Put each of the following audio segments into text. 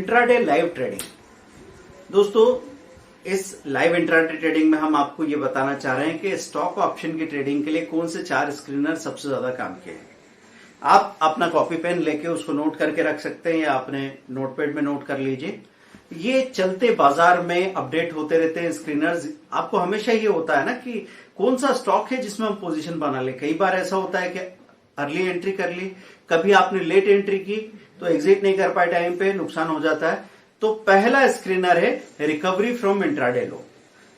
Intraday live trading. दोस्तों, इस live intraday trading में हम आपको ये बताना चाह रहे हैं कि स्टॉक ऑप्शन की ट्रेडिंग के लिए कौन से 4 स्क्रीनर सबसे ज्यादा काम के हैं। आप अपना कॉपी पेन लेके उसको नोट करके रख सकते हैं या अपने नोटपैड में नोट कर लीजिए। ये चलते बाजार में अपडेट होते रहते हैं स्क्रीनर्स। आपको हमेशा ये होता है ना कि कौन सा स्टॉक है जिसमें हम पोजीशन बना ले। कई बार ऐसा होता है कि अर्ली एंट्री कर ली, कभी आपने लेट एंट्री की तो एग्जिट नहीं कर पाए, टाइम पे नुकसान हो जाता है। तो पहला स्क्रीनर है recovery from intraday low.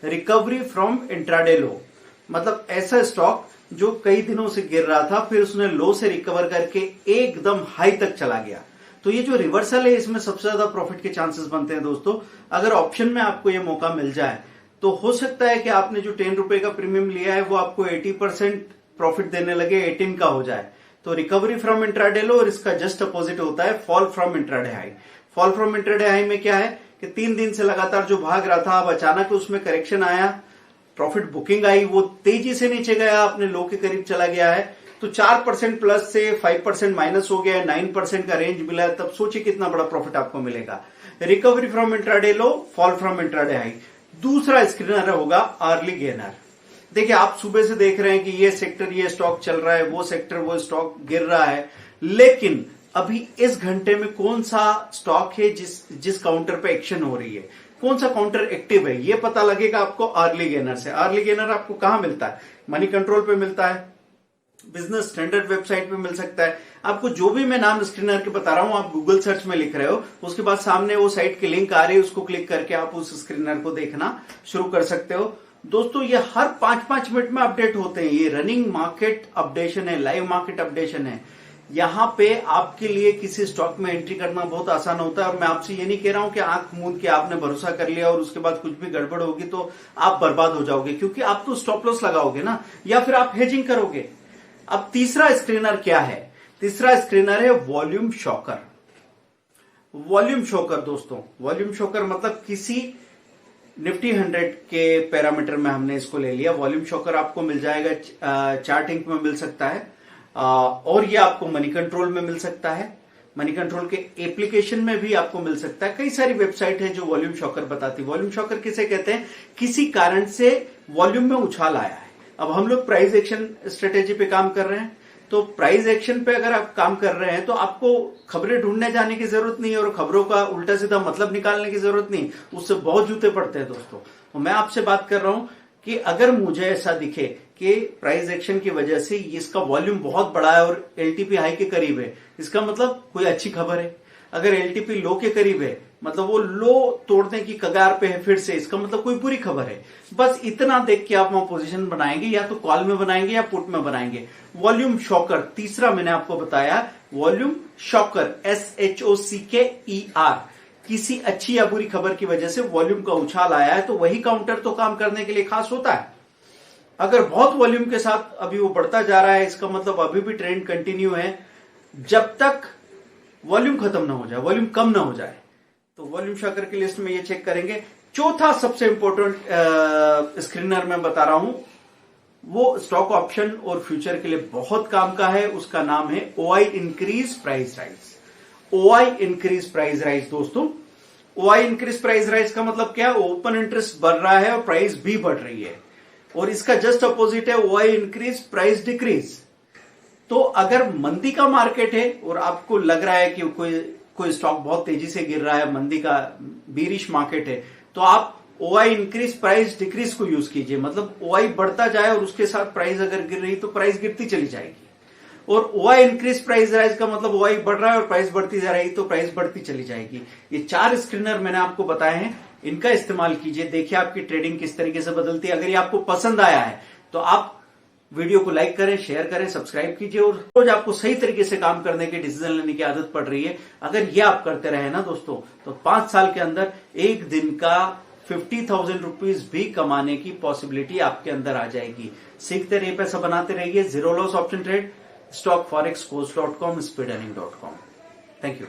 Recovery from intraday low मतलब ऐसा स्टॉक जो कई दिनों से गिर रहा था, फिर उसने लो से रिकवर करके एकदम हाई तक चला गया। तो ये जो रिवर्सल है, इसमें सबसे ज्यादा प्रॉफिट के चांसेस बनते हैं। दोस्तों, अगर ऑप्शन में आपको ये मौका मिल जाए तो हो सकता है कि आपने जो 10 रुपए का प्रीमियम लिया है वो आपको 80% प्रॉफिट देने लगे, 18 का हो जाए। तो रिकवरी फ्रॉम इंट्राडे लो, और इसका जस्ट अपोजिट होता है fall from intraday high. Fall from intraday high में क्या है कि 3 दिन से लगातार जो भाग रहा था, अब अचानक उसमें करेक्शन आया, प्रॉफिट बुकिंग आई, वो तेजी से नीचे गया, अपने लो के करीब चला गया है। तो 4% प्लस से 5% माइनस हो गया है, 9% का रेंज मिला है। तब सोचिए कितना बड़ा प्रॉफिट आपको मिलेगा। Recovery from intraday low, fall from intraday high. दूसरा स्क्रीनर होगा अर्ली गेनर। देखिए, आप सुबह से देख रहे हैं कि ये सेक्टर, ये स्टॉक चल रहा है, वो सेक्टर, वो स्टॉक गिर रहा है, लेकिन अभी इस घंटे में कौन सा स्टॉक है जिस काउंटर पे एक्शन हो रही है, कौन सा काउंटर एक्टिव है, ये पता लगेगा आपको अर्ली गेनर से। अर्ली गेनर आपको कहां मिलता है? मनी कंट्रोल पे मिलता है, बिजनेस स्टैंडर्ड वेबसाइट पे मिल सकता है। आपको जो भी मैं नाम स्क्रीनर के बता रहा हूं, आप गूगल सर्च में लिख रहे हो, उसके बाद सामने वो साइट की लिंक आ रही है, उसको क्लिक करके आप उस स्क्रीनर को देखना शुरू कर सकते हो। दोस्तों, ये हर 5-5 मिनट में अपडेट होते हैं। ये रनिंग मार्केट अपडेशन है, लाइव मार्केट अपडेशन है। यहां पे आपके लिए किसी स्टॉक में एंट्री करना बहुत आसान होता है। और मैं आपसे ये नहीं कह रहा हूं कि आंख मूंद के आपने भरोसा कर लिया और उसके बाद कुछ भी गड़बड़ होगी तो आप बर्बाद हो जाओगे, क्योंकि आप तो स्टॉप लॉस लगाओगे ना, या फिर आप हेजिंग करोगे। अब तीसरा स्क्रीनर क्या है? तीसरा स्क्रीनर है वॉल्यूम शॉकर। वॉल्यूम शॉकर दोस्तों, वॉल्यूम शॉकर मतलब किसी निफ्टी 100 के पैरामीटर में हमने इसको ले लिया। वॉल्यूम शॉकर आपको मिल जाएगा, चार्टिंग में मिल सकता है, और ये आपको मनी कंट्रोल में मिल सकता है। मनी कंट्रोल के एप्लीकेशन में भी आपको मिल सकता है। कई सारी वेबसाइट है जो वॉल्यूम शॉकर बताती है। वॉल्यूम शॉकर किसे कहते हैं? किसी कारण से वॉल्यूम में उछाल आया है। अब हम लोग प्राइस एक्शन स्ट्रेटेजी पे काम कर रहे हैं, तो प्राइस एक्शन पे अगर आप काम कर रहे हैं तो आपको खबरें ढूंढने जाने की जरूरत नहीं है, और खबरों का उल्टा सीधा मतलब निकालने की जरूरत नहीं। उससे बहुत जूते पड़ते हैं दोस्तों। तो मैं आपसे बात कर रहा हूं कि अगर मुझे ऐसा दिखे कि प्राइस एक्शन की वजह से इसका वॉल्यूम बहुत बड़ा है और एलटीपी हाई के करीब है, इसका मतलब कोई अच्छी खबर है। अगर एलटीपी लो के करीब है, मतलब वो लो तोड़ने की कगार पे है फिर से, इसका मतलब कोई बुरी खबर है। बस इतना देख के आप वहां पोजीशन बनाएंगे, या तो कॉल में बनाएंगे या पुट में बनाएंगे। वॉल्यूम शॉकर तीसरा मैंने आपको बताया, वॉल्यूम शॉकर, SHOCKER। किसी अच्छी या बुरी खबर की वजह से वॉल्यूम का उछाल आया है, तो वही काउंटर तो काम करने के लिए खास होता है। अगर बहुत वॉल्यूम के साथ अभी वो बढ़ता जा रहा है, इसका मतलब अभी भी ट्रेंड कंटिन्यू है। जब तक वॉल्यूम खत्म ना हो जाए, वॉल्यूम कम ना हो जाए, तो वॉल्यूम शॉकर की लिस्ट में ये चेक करेंगे। चौथा सबसे इंपॉर्टेंट स्क्रीनर मैं बता रहा हूं, वो स्टॉक ऑप्शन और फ्यूचर के लिए बहुत काम का है। उसका नाम है OI increase price rise. OI increase price rise दोस्तों, OI इंक्रीज प्राइस राइज का मतलब क्या है? ओपन इंटरेस्ट बढ़ रहा है और प्राइस भी बढ़ रही है। और इसका जस्ट अपोजिट है OI इंक्रीज प्राइस डिक्रीज। तो अगर मंदी का मार्केट है और आपको लग रहा है कि कोई स्टॉक बहुत तेजी से गिर रहा है, मंदी का बीरिश मार्केट है, तो आप OI इंक्रीज प्राइस डिक्रीज को यूज कीजिए। मतलब OI बढ़ता जाए और उसके साथ प्राइस अगर गिर रही तो प्राइस गिरती चली जाएगी। और OI इंक्रीज प्राइस राइज का मतलब OI बढ़ रहा है और प्राइस बढ़ती जा रही तो प्राइस बढ़ती चली जाएगी। ये 4 स्क्रीनर मैंने आपको बताए हैं, इनका इस्तेमाल कीजिए। देखिए आपकी ट्रेडिंग किस तरीके से बदलती है। अगर ये आपको पसंद आया है तो आप वीडियो को लाइक करें, शेयर करें, सब्सक्राइब कीजिए। और रोज आपको सही तरीके से काम करने की, डिसीजन लेने की आदत पड़ रही है, अगर ये आप करते रहे ना दोस्तों, तो 5 साल के अंदर एक दिन का 50,000 रुपीज भी कमाने की पॉसिबिलिटी आपके अंदर आ जाएगी। सीखते रहिए, पैसा बनाते रहिए। Zero loss option trade, stockforexcoach.com, speedearning.com। Thank you.